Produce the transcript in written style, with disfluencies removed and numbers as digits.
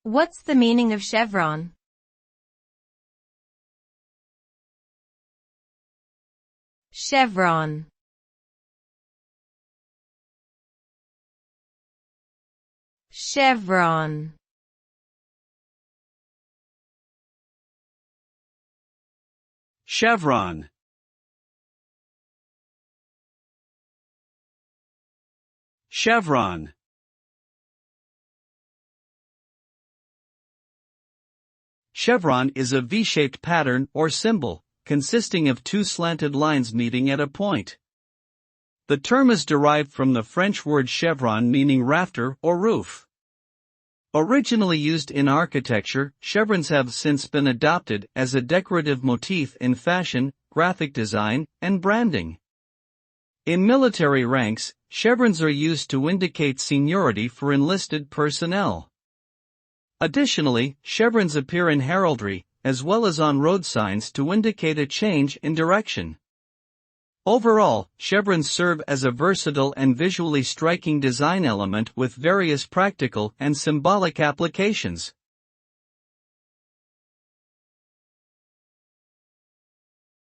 What's the meaning of chevron? Chevron. Chevron. Chevron. Chevron. Chevron is a V-shaped pattern or symbol, consisting of two slanted lines meeting at a point. The term is derived from the French word chevron meaning rafter or roof. Originally used in architecture, chevrons have since been adopted as a decorative motif in fashion, graphic design, and branding. In military ranks, chevrons are used to indicate seniority for enlisted personnel. Additionally, chevrons appear in heraldry, as well as on road signs to indicate a change in direction. Overall, chevrons serve as a versatile and visually striking design element with various practical and symbolic applications.